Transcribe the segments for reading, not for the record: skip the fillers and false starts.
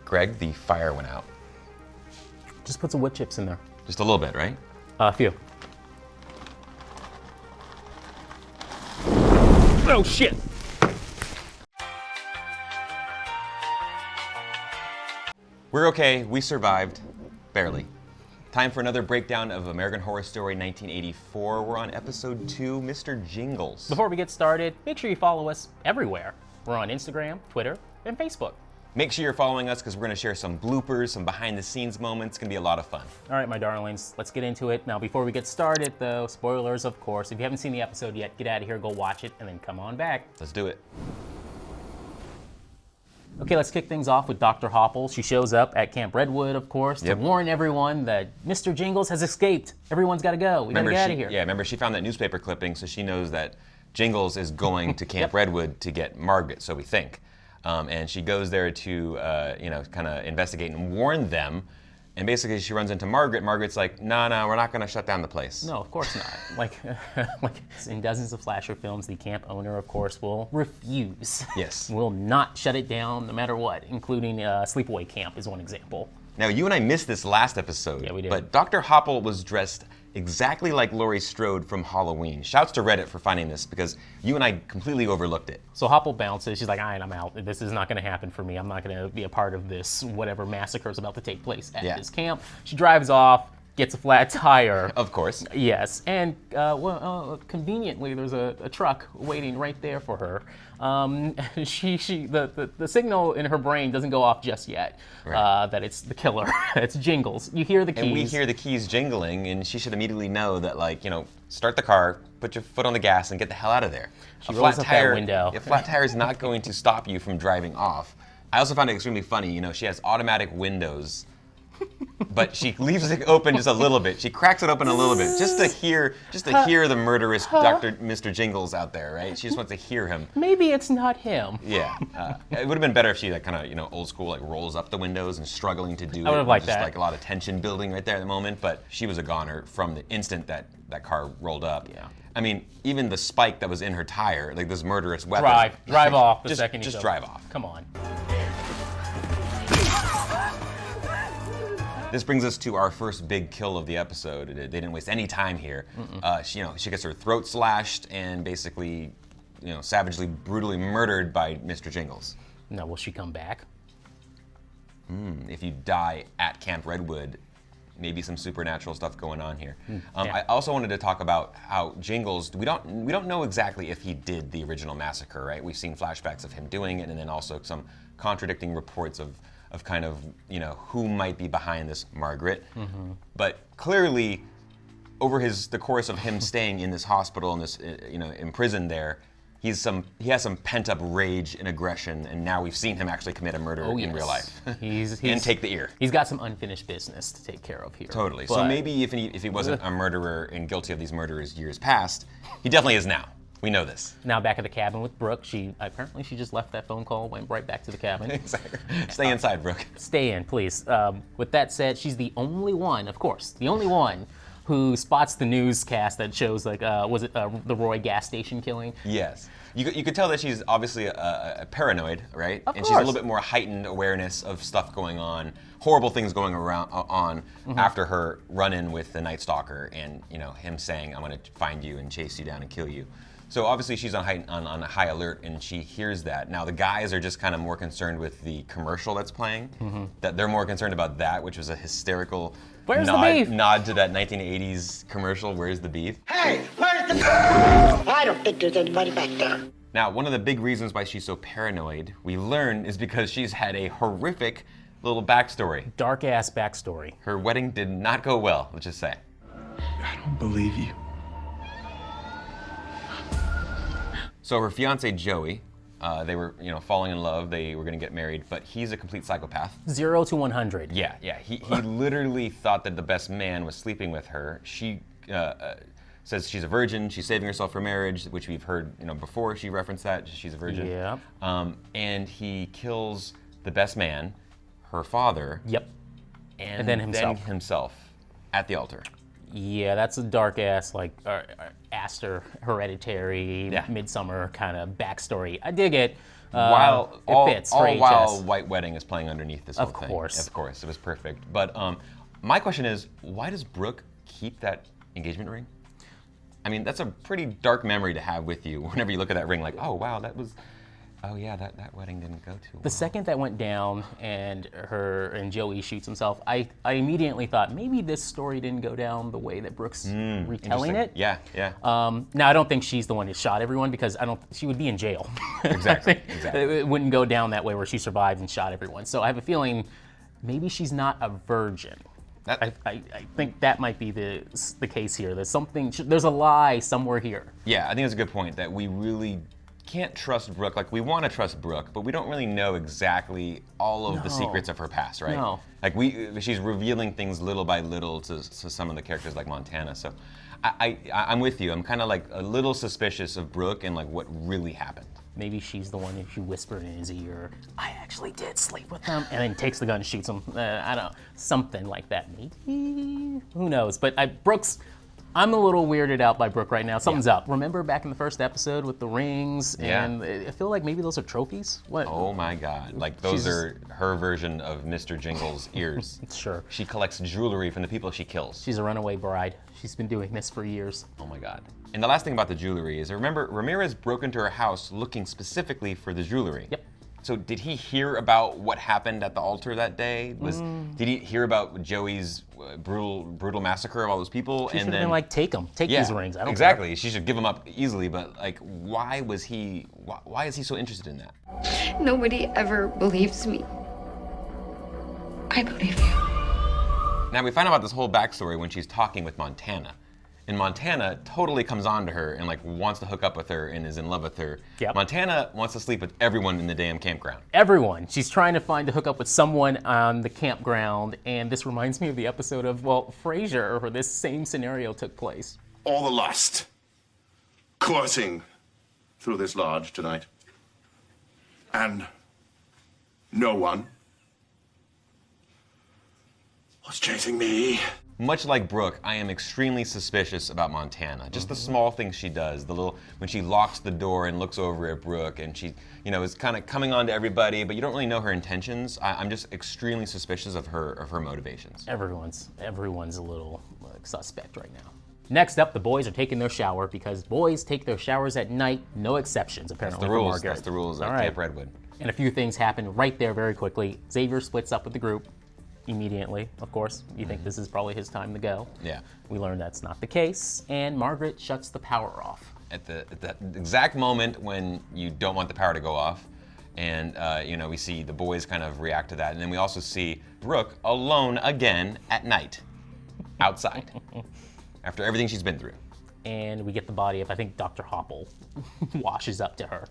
Greg, the fire went out. Just put some wood chips in there. Just a little bit, right? A few. Oh, shit! We're okay. We survived. Barely. Time for another breakdown of American Horror Story 1984. We're on episode 2, Mr. Jingles. Before we get started, make sure you follow us everywhere. We're on Instagram, Twitter, and Facebook. Make sure you're following us because we're going to share some bloopers, some behind-the-scenes moments. It's going to be a lot of fun. All right, my darlings, let's get into it. Now, before we get started, though, spoilers, of course. If you haven't seen the episode yet, get out of here, go watch it, and then come on back. Let's do it. Okay, let's kick things off with Dr. Hopple. She shows up at Camp Redwood, of course, to warn everyone that Mr. Jingles has escaped. Everyone's got to go. We got to get out of here. Yeah, remember, she found that newspaper clipping, so she knows that Jingles is going to Camp Redwood to get Margaret, so we think. And she goes there to, kind of investigate and warn them. And basically, she runs into Margaret. Margaret's like, no, we're not going to shut down the place. No, of course not. like in dozens of slasher films, the camp owner, of course, will refuse. Yes. Will not shut it down no matter what, including Sleepaway Camp is one example. Now, you and I missed this last episode. Yeah, we did. But Dr. Hopple was dressed exactly like Laurie Strode from Halloween. Shouts to Reddit for finding this because you and I completely overlooked it. So Hopple bounces. She's like, all right, I'm out. This is not going to happen for me. I'm not going to be a part of this whatever massacre is about to take place at this camp. She drives off, gets a flat tire. Of course. Yes, and conveniently, there's a truck waiting right there for her. The signal in her brain doesn't go off just yet. Right. That it's the killer. It's Jingles. You hear the keys. And we hear the keys jingling, and she should immediately know that, start the car, put your foot on the gas, and get the hell out of there. She rolls up that window. A flat tire is not going to stop you from driving off. I also found it extremely funny. She has automatic windows. But she leaves it open just a little bit. She cracks it open a little bit, just to hear the murderous Mr. Jingles out there, right? She just wants to hear him. Maybe it's not him. Yeah, it would have been better if she old school rolls up the windows and struggling to do it. I would have liked that. Just a lot of tension building right there at the moment. But she was a goner from the instant that car rolled up. Yeah. I mean, even the spike that was in her tire, like this murderous weapon. Drive off the just, second you just go. drive off. Come on. This brings us to our first big kill of the episode. They didn't waste any time here. She gets her throat slashed and basically, savagely, brutally murdered by Mr. Jingles. Now, will she come back? If you die at Camp Redwood, maybe some supernatural stuff going on here. Yeah. I also wanted to talk about how Jingles. We don't know exactly if he did the original massacre, right? We've seen flashbacks of him doing it, and then also some contradicting reports of kind of, who might be behind this Margaret. Mm-hmm. But clearly, over the course of him staying in this hospital and this, imprisoned there, he has some pent-up rage and aggression, and now we've seen him actually commit a murder in real life. And take the ear. He's got some unfinished business to take care of here. Totally. But, so maybe if he wasn't a murderer and guilty of these murders years past, he definitely is now. We know this. Now back at the cabin with Brooke, she just left that phone call, went right back to the cabin. Exactly. Stay inside, Brooke. Stay in, please. With that said, she's the only one, of course, who spots the newscast that shows, the Roy gas station killing. Yes. You could tell that she's obviously a paranoid, right? Of and course. She's a little bit more heightened awareness of stuff going on, horrible things going on after her run-in with the Night Stalker and, him saying, I'm going to find you and chase you down and kill you. So obviously she's on a high alert, and she hears that. Now the guys are just kind of more concerned with the commercial that's playing. Mm-hmm. That they're more concerned about that, which was a hysterical nod to that 1980s commercial. Where's the beef? Hey, where's the beef? I don't think there's anybody back there. Now, one of the big reasons why she's so paranoid, we learn, is because she's had a horrific little backstory. Dark ass backstory. Her wedding did not go well. Let's just say. I don't believe you. So her fiance Joey, they were, falling in love. They were going to get married, but he's a complete psychopath. 0 to 100. Yeah. He literally thought that the best man was sleeping with her. She says she's a virgin. She's saving herself for marriage, which we've heard, before. She referenced that she's a virgin. Yeah. And he kills the best man, her father. Yep. And then himself at the altar. Yeah, that's a dark ass, Aster, Hereditary, Midsummer kind of backstory. I dig it, While it fits for AHS. while White Wedding is playing underneath this whole thing. Of course. Of course, it was perfect. But my question is, why does Brooke keep that engagement ring? I mean, that's a pretty dark memory to have with you whenever you look at that ring, like, oh wow, oh yeah, that wedding didn't go too well. The second that went down and Joey shoots himself, I immediately thought maybe this story didn't go down the way that Brooke's retelling it. Yeah. Now I don't think she's the one who shot everyone because she would be in jail. Exactly. It wouldn't go down that way where she survived and shot everyone. So I have a feeling maybe she's not a virgin. I think that might be the case here. There's a lie somewhere here. Yeah, I think that's a good point that we really can't trust Brooke. Like, we want to trust Brooke, but we don't really know exactly all of the secrets of her past, right? No. Like, she's revealing things little by little to some of the characters like Montana. So I'm with you. I'm kind of like a little suspicious of Brooke and like what really happened. Maybe she's the one who whispered in his ear, I actually did sleep with them, and then takes the gun and shoots him. I don't know, something like that. Maybe, who knows? But I'm a little weirded out by Brooke right now. Something's up. Remember back in the first episode with the rings? And I feel like maybe those are trophies. What? Oh my God. Like, those are her version of Mr. Jingles' ears. Sure. She collects jewelry from the people she kills. She's a runaway bride. She's been doing this for years. Oh my God. And the last thing about the jewelry is, remember, Ramirez broke into her house looking specifically for the jewelry. Yep. So did he hear about what happened at the altar that day? Did he hear about Joey's brutal massacre of all those people? She should have been like, take these rings. I don't exactly. care. She should give them up easily. But like, why is he so interested in that? Nobody ever believes me. I believe you. Now we find out about this whole backstory when she's talking with Montana. And Montana totally comes on to her and like wants to hook up with her and is in love with her. Yep. Montana wants to sleep with everyone in the damn campground. Everyone. She's trying to find to hook up with someone on the campground, and this reminds me of the episode of, Frasier, where this same scenario took place. All the lust coursing through this lodge tonight. And no one was chasing me. Much like Brooke, I am extremely suspicious about Montana. Just the small things she does, when she locks the door and looks over at Brooke, and she, is kind of coming on to everybody, but you don't really know her intentions. I'm just extremely suspicious of her motivations. Everyone's a little suspect right now. Next up, the boys are taking their shower because boys take their showers at night, no exceptions apparently. That's the rules. Margaret. That's the rules at All right. Camp Redwood. And a few things happen right there very quickly. Xavier splits up with the group. Immediately, of course. You think this is probably his time to go. Yeah. We learn that's not the case, and Margaret shuts the power off. At that exact moment when you don't want the power to go off, and we see the boys kind of react to that, and then we also see Brooke alone again at night, outside, after everything she's been through. And we get the body of, I think, Dr. Hopple washes up to her.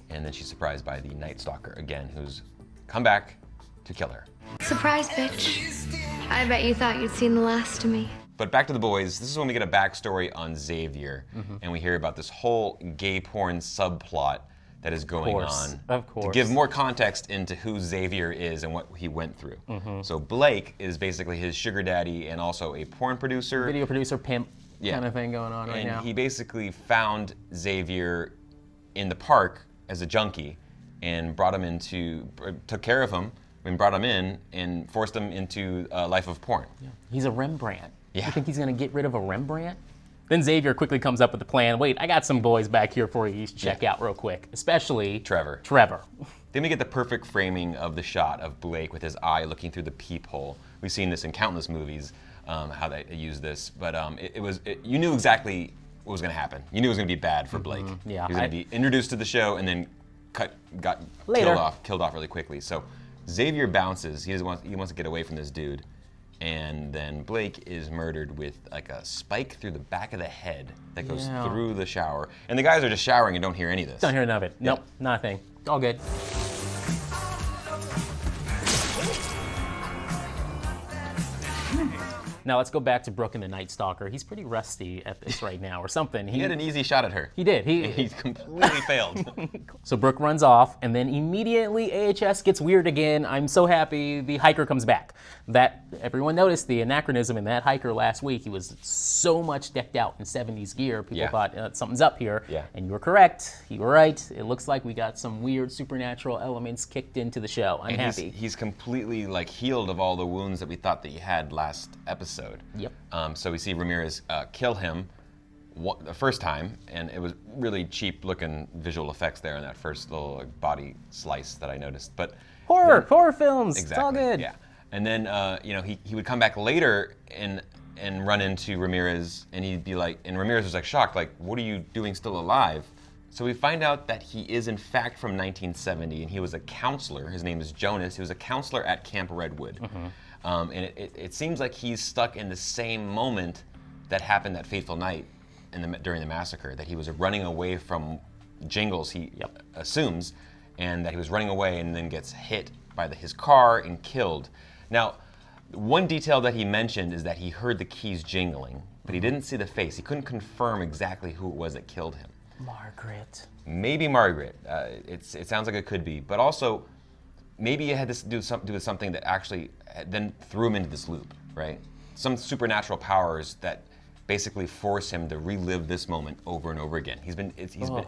And then she's surprised by the Night Stalker again, who's come back to kill her. Surprise, bitch. I bet you thought you'd seen the last of me. But back to the boys, this is when we get a backstory on Xavier, and we hear about this whole gay porn subplot that is going on. Of course. To give more context into who Xavier is and what he went through. So Blake is basically his sugar daddy and also a porn producer. Video producer, pimp kind of thing going on right now. And he basically found Xavier in the park as a junkie and took care of him, and brought him in and forced him into a life of porn. Yeah. He's a Rembrandt. Yeah. You think he's going to get rid of a Rembrandt? Then Xavier quickly comes up with the plan. Wait, I got some boys back here for you to check out real quick, especially Trevor. Then we get the perfect framing of the shot of Blake with his eye looking through the peephole. We've seen this in countless movies, how they use this, but you knew exactly what was going to happen. You knew it was going to be bad for Blake. Yeah, he was going to be introduced to the show and then got killed off really quickly. So Xavier bounces. He wants to get away from this dude, and then Blake is murdered with like a spike through the back of the head that goes through the shower. And the guys are just showering and don't hear any of this. Don't hear none of it. Nope, not a thing. All good. Now let's go back to Brooke and the Night Stalker. He's pretty rusty at this right now, or something. He had an easy shot at her. He did. He's completely failed. So Brooke runs off, and then immediately AHS gets weird again. I'm so happy the hiker comes back. That everyone noticed the anachronism in that hiker last week. He was so much decked out in 70s gear. People thought something's up here. Yeah. And you were correct. You were right. It looks like we got some weird supernatural elements kicked into the show. I'm happy. He's completely like healed of all the wounds that we thought that he had last episode. Yep. So we see Ramirez kill him the first time, and it was really cheap looking visual effects there in that first little body slice that I noticed. But horror films. Exactly. It's all good. Yeah. And then he would come back later and run into Ramirez, and he'd be like, and Ramirez was like shocked, like, what are you doing still alive? So we find out that he is in fact from 1970, and he was a counselor. His name is Jonas. He was a counselor at Camp Redwood. And it seems like he's stuck in the same moment that happened that fateful night during the massacre, that he was running away from Jingles, he assumes, and that he was running away and then gets hit by his car and killed. Now, one detail that he mentioned is that he heard the keys jingling, but he didn't see the face. He couldn't confirm exactly who it was that killed him. Margaret. Maybe Margaret. It sounds like it could be, but also maybe it had to do with something that actually then threw him into this loop, right? Some supernatural powers that basically force him to relive this moment over and over again. It's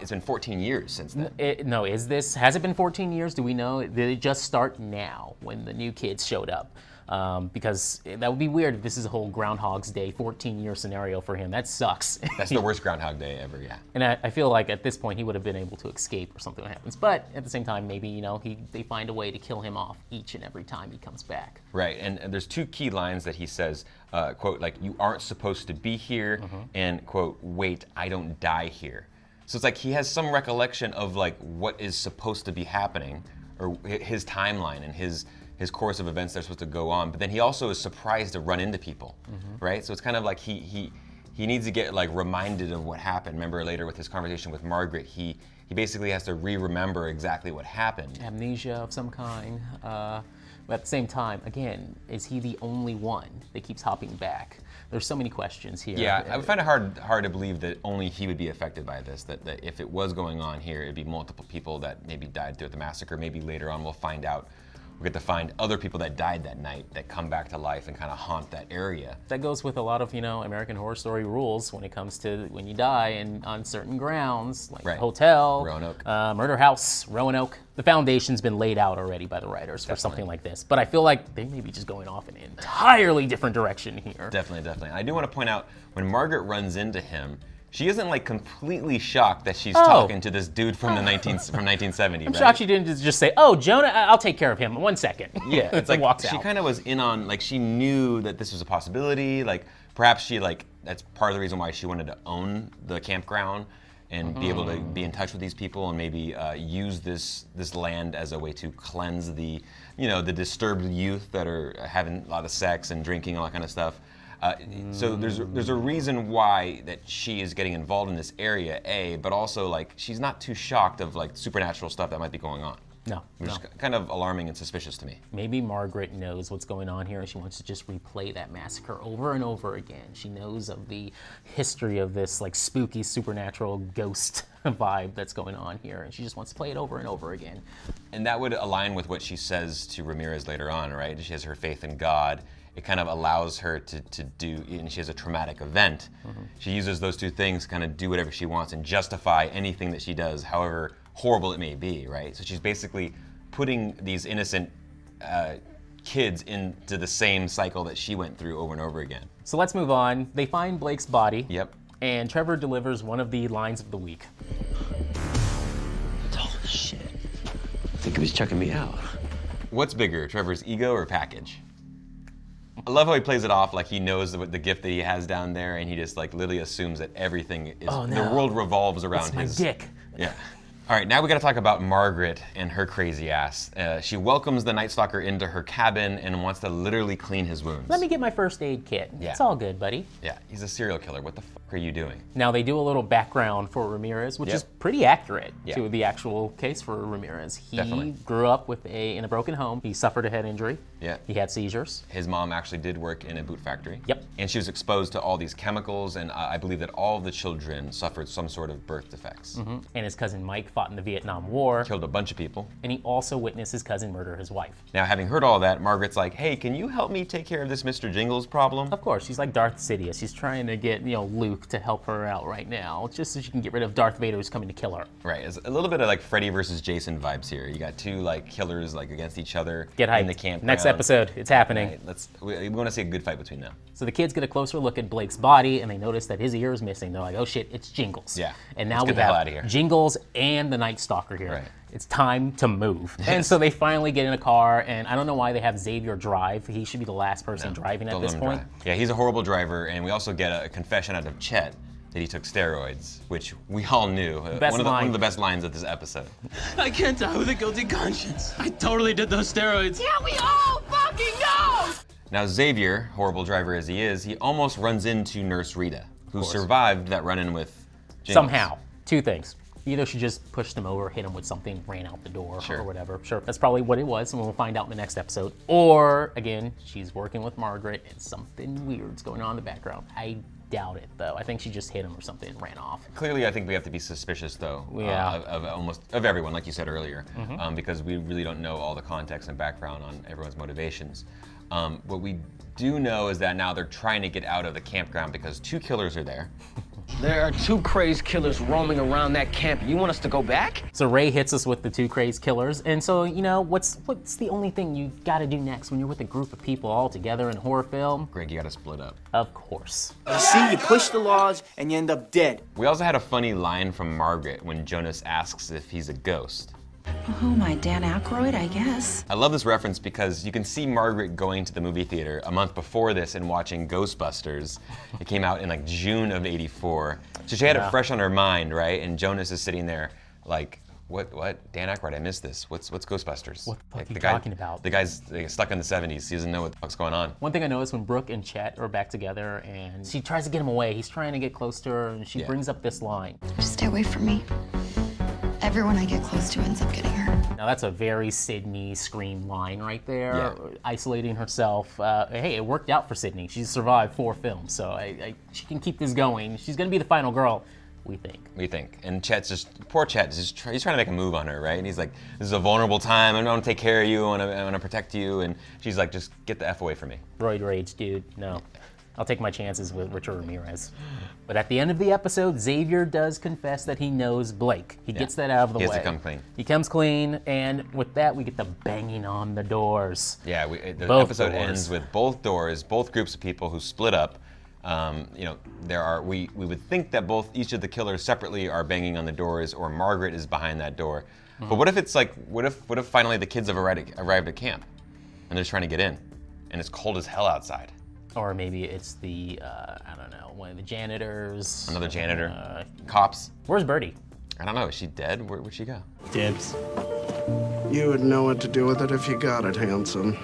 been 14 years since then. Has it been 14 years? Do we know? Did it just start now when the new kids showed up? Because that would be weird if this is a whole Groundhog's Day 14-year scenario for him. That sucks. That's the worst Groundhog Day ever, yeah. And I feel like at this point he would have been able to escape or something happens. But at the same time, maybe they find a way to kill him off each and every time he comes back. Right, and there's two key lines that he says, quote, like, you aren't supposed to be here, and, quote, wait, I don't die here. So it's like he has some recollection of, like, what is supposed to be happening, or his timeline and his course of events that are supposed to go on, but then he also is surprised to run into people, right? So it's kind of like he needs to get like reminded of what happened. Remember later with his conversation with Margaret, he basically has to remember exactly what happened. Amnesia of some kind. But at the same time, again, is he the only one that keeps hopping back? There's so many questions here. Yeah, I would find it hard to believe that only he would be affected by this, that if it was going on here, it'd be multiple people that maybe died through the massacre. Maybe later on we'll find out. We get to find other people that died that night that come back to life and kind of haunt that area. That goes with a lot of, American Horror Story rules when it comes to when you die and on certain grounds, like hotel, Roanoke. Murder house, Roanoke. The foundation's been laid out already by the writers for something like this. But I feel like they may be just going off in an entirely different direction here. Definitely. I do want to point out, when Margaret runs into him, she isn't like completely shocked that she's talking to this dude from 1970. I'm shocked she didn't just say, "Oh, Jonah, I'll take care of him." 1 second. Yeah, it's like walks she out. kind of was in on, like, she knew that this was a possibility. Like perhaps she that's part of the reason why she wanted to own the campground and be able to be in touch with these people and maybe use this land as a way to cleanse the disturbed youth that are having a lot of sex and drinking and all that kind of stuff. So there's a reason why that she is getting involved in this area, but also like she's not too shocked of like supernatural stuff that might be going on. No, Which is kind of alarming and suspicious to me. Maybe Margaret knows what's going on here and she wants to just replay that massacre over and over again. She knows of the history of this like spooky supernatural ghost vibe that's going on here, and she just wants to play it over and over again. And that would align with what she says to Ramirez later on, right? She has her faith in God. It kind of allows her to do, and she has a traumatic event. She uses those two things to kind of do whatever she wants and justify anything that she does, however horrible it may be, right? So she's basically putting these innocent kids into the same cycle that she went through over and over again. So let's move on. They find Blake's body. Yep. And Trevor delivers one of the lines of the week. Oh, shit. I think he was checking me out. What's bigger, Trevor's ego or package? I love how he plays it off like he knows the gift that he has down there, and he just like literally assumes that everything is, the world revolves around That's my his dick. Yeah. All right, now we got to talk about Margaret and her crazy ass. She welcomes the Night Stalker into her cabin and wants to literally clean his wounds. Let me get my first aid kit. Yeah. It's all good, buddy. Yeah, he's a serial killer. What the fuck are you doing? Now, they do a little background for Ramirez, which is pretty accurate Yeah. to the actual case for Ramirez. He Definitely. grew up in a broken home. He suffered a head injury. Yeah. He had seizures. His mom actually did work in a boot factory. Yep. And she was exposed to all these chemicals, and I believe that all of the children suffered some sort of birth defects. And his cousin Mike fought in the Vietnam War. Killed a bunch of people. And he also witnessed his cousin murder his wife. Now, having heard all that, Margaret's like, hey, can you help me take care of this Mr. Jingles problem? Of course, she's like Darth Sidious. She's trying to get, Luke to help her out right now, just so she can get rid of Darth Vader who's coming to kill her. Right, it's a little bit of like Freddy versus Jason vibes here. You got two like killers like against each other Get hyped. in the campground. Next episode, it's happening. Right, we want to see a good fight between them. So the kids get a closer look at Blake's body, and they notice that his ear is missing. They're like, oh shit, it's Jingles. Yeah. And now Let's we get the hell have outta here. Jingles and the Night Stalker here. Right. It's time to move. And so they finally get in a car, and I don't know why they have Xavier drive. He should be the last person driving at Don't this let him point. drive. Yeah, he's a horrible driver, and we also get a confession out of Chet that he took steroids, which we all knew. Best One line. of the best lines of this episode. I can't die with a guilty conscience. I totally did those steroids. Yeah, we all fucking know! Now Xavier, horrible driver as he is, he almost runs into Nurse Rita, who survived that run-in with Jingles. Somehow. Two things. Either she just pushed him over, hit him with something, ran out the door, Sure. or whatever. Sure, that's probably what it was, and we'll find out in the next episode. Or, again, she's working with Margaret, and something weird's going on in the background. I doubt it, though. I think she just hit him or something and ran off. Clearly, I think we have to be suspicious, though, Yeah. of everyone, like you said earlier, because we really don't know all the context and background on everyone's motivations. What we do know is that now they're trying to get out of the campground because two killers are there. There are two crazed killers roaming around that camp. You want us to go back? So Ray hits us with the two crazed killers, and so, what's the only thing you gotta do next when you're with a group of people all together in a horror film? Greg, you gotta split up. Of course. You see, you push the laws and you end up dead. We also had a funny line from Margaret when Jonas asks if he's a ghost. Oh, my Dan Aykroyd, I guess. I love this reference because you can see Margaret going to the movie theater a month before this and watching Ghostbusters. It came out in like June of '84. So she had it fresh on her mind, right? And Jonas is sitting there like, what? Dan Aykroyd, I missed this. What's Ghostbusters? What the fuck Like, are you talking about? The guy's stuck in the 70s. He doesn't know what the fuck's going on. One thing I noticed when Brooke and Chet are back together and she tries to get him away, he's trying to get close to her, and she brings up this line. Just stay away from me. Everyone I get close to ends up getting hurt. Now that's a very Sydney Scream line right there, Yeah. isolating herself. Hey, it worked out for Sydney. She's survived 4 films, so she can keep this going. She's gonna be the final girl, we think. And poor Chet, he's trying to make a move on her, right? And he's like, this is a vulnerable time. I want to take care of you. I want to protect you. And she's like, just get the F away from me. Roid rage, dude. No. I'll take my chances with Richard Ramirez. But at the end of the episode, Xavier does confess that he knows Blake. He gets that out of the way. He has to come clean. He comes clean, and with that, we get the banging on the doors. Yeah, the Both episode doors. ends with both doors, both groups of people who split up. We would think that each of the killers separately are banging on the doors, or Margaret is behind that door. But what if it's like, what if finally the kids have arrived at camp, and they're trying to get in, and it's cold as hell outside? Or maybe it's the, I don't know, one of the janitors. Another janitor, cops. Where's Birdie? I don't know. Is she dead? Where'd she go? Dibs. You would know what to do with it if you got it, handsome.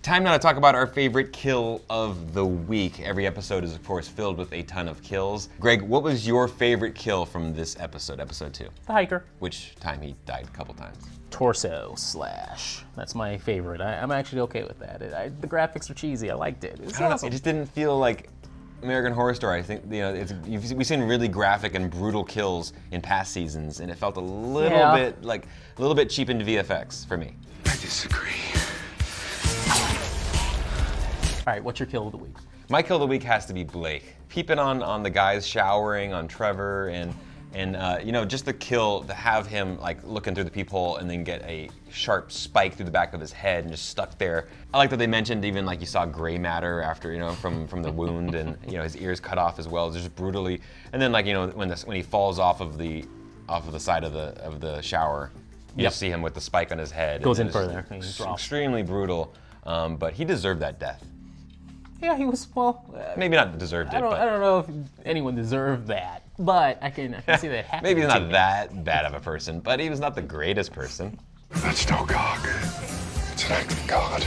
Time now to talk about our favorite kill of the week. Every episode is, of course, filled with a ton of kills. Greg, what was your favorite kill from this episode 2? The hiker. Which time he died a couple times. Torso slash. That's my favorite. I'm actually okay with that. The graphics are cheesy. I liked it. It's I don't know, awesome. it just didn't feel like American Horror Story. I think we've seen really graphic and brutal kills in past seasons, and it felt a little bit cheap into VFX for me. I disagree. All right, what's your kill of the week? My kill of the week has to be Blake. Peeping on the guys showering, on Trevor, and just the kill to have him like looking through the peephole and then get a sharp spike through the back of his head and just stuck there. I like that they mentioned even like you saw gray matter after from the wound, and his ears cut off as well, just brutally. And then when he falls off of the side of the shower, you just see him with the spike on his head. Goes and in further. He drops. Extremely brutal, but he deserved that death. Yeah, he was, well... Maybe not deserved it, I but... don't know if anyone deserved that, but I can see that happening. Maybe he's not that bad of a person, but he was not the greatest person. That's no cock. It's an act of God.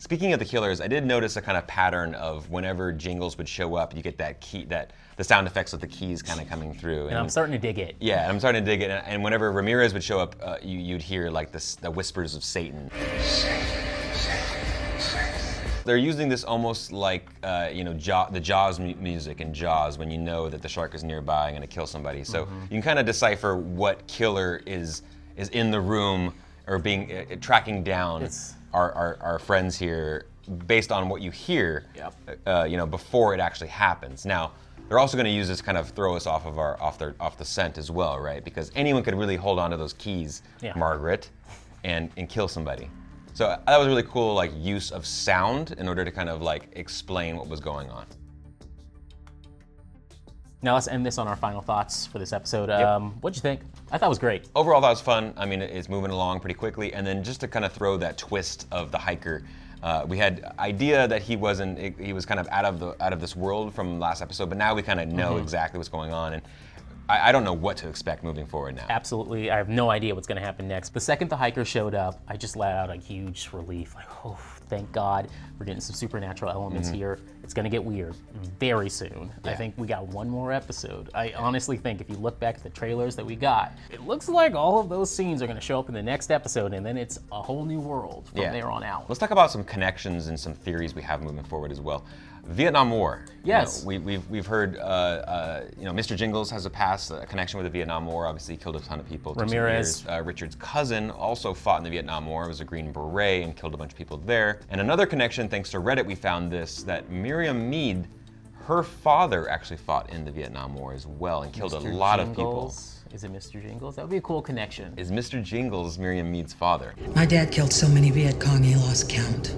Speaking of the killers, I did notice a kind of pattern of whenever Jingles would show up, you get that key, the sound effects of the keys kind of coming through. And I'm starting to dig it. Yeah, I'm starting to dig it. And whenever Ramirez would show up, you'd hear like the whispers of Satan. They're using this almost like, the Jaws music in Jaws when you know that the shark is nearby and going to kill somebody. So you can kind of decipher what killer is in the room or being tracking down our friends here based on what you hear, before it actually happens. Now, they're also going to use this kind of throw us off the scent as well, right? Because anyone could really hold on to those keys, Margaret, and kill somebody. So that was a really cool use of sound in order to kind of explain what was going on. Now let's end this on our final thoughts for this episode. What'd you think? I thought it was great. Overall, that was fun. I mean, it's moving along pretty quickly. And then just to kind of throw that twist of the hiker, we had idea that he was kind of out of this world from last episode, but now we kind of know exactly what's going on. And I don't know what to expect moving forward now. Absolutely. I have no idea what's going to happen next. The second the hiker showed up, I just let out a huge relief. Oh, thank God we're getting some supernatural elements here. It's going to get weird very soon. Yeah. I think we got one more episode. I honestly think if you look back at the trailers that we got, it looks like all of those scenes are going to show up in the next episode, and then it's a whole new world from there on out. Let's talk about some connections and some theories we have moving forward as well. Vietnam War. Yes. We've heard, Mr. Jingles has a connection with the Vietnam War. Obviously, he killed a ton of people. Ramirez. Richard's cousin also fought in the Vietnam War. Was a Green Beret and killed a bunch of people there. And another connection, thanks to Reddit, we found that Miriam Mead, her father actually fought in the Vietnam War as well and killed a lot of people. Is it Mr. Jingles? That would be a cool connection. Is Mr. Jingles Miriam Mead's father? My dad killed so many Viet Cong he lost count.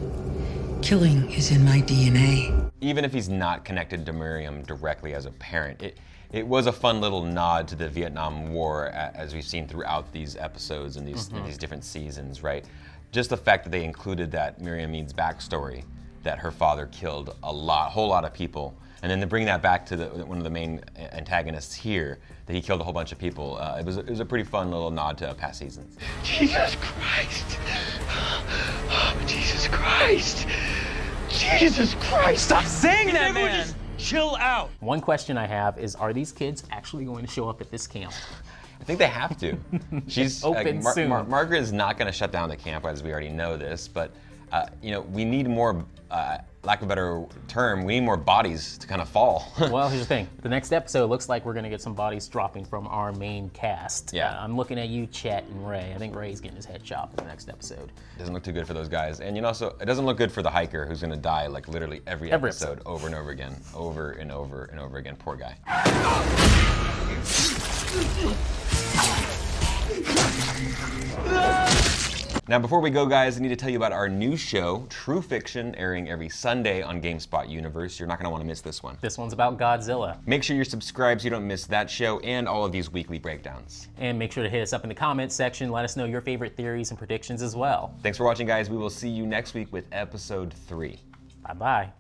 Killing is in my DNA. Even if he's not connected to Miriam directly as a parent, it was a fun little nod to the Vietnam War as we've seen throughout these episodes and these different seasons, right? Just the fact that they included that Miriam Mead's backstory, that her father killed a whole lot of people, and then to bring that back to one of the main antagonists here, that he killed a whole bunch of people. It was a pretty fun little nod to past seasons. Jesus Christ! Oh, Jesus Christ! Jesus Christ! Stop saying that, man! Chill out. One question I have is, are these kids actually going to show up at this camp? I think they have to. She's open soon. Margaret is not going to shut down the camp, as we already know this, but we need more, lack of a better term, we need more bodies to kind of fall. Well, here's the thing. The next episode looks like we're going to get some bodies dropping from our main cast. Yeah. I'm looking at you, Chet, and Ray. I think Ray's getting his head chopped in the next episode. Doesn't look too good for those guys. And it doesn't look good for the hiker who's going to die literally every episode over and over again. Over and over and over again. Poor guy. Now, before we go, guys, I need to tell you about our new show, True Fiction, airing every Sunday on GameSpot Universe. You're not going to want to miss this one. This one's about Godzilla. Make sure you're subscribed so you don't miss that show and all of these weekly breakdowns. And make sure to hit us up in the comments section. Let us know your favorite theories and predictions as well. Thanks for watching, guys. We will see you next week with episode 3. Bye-bye.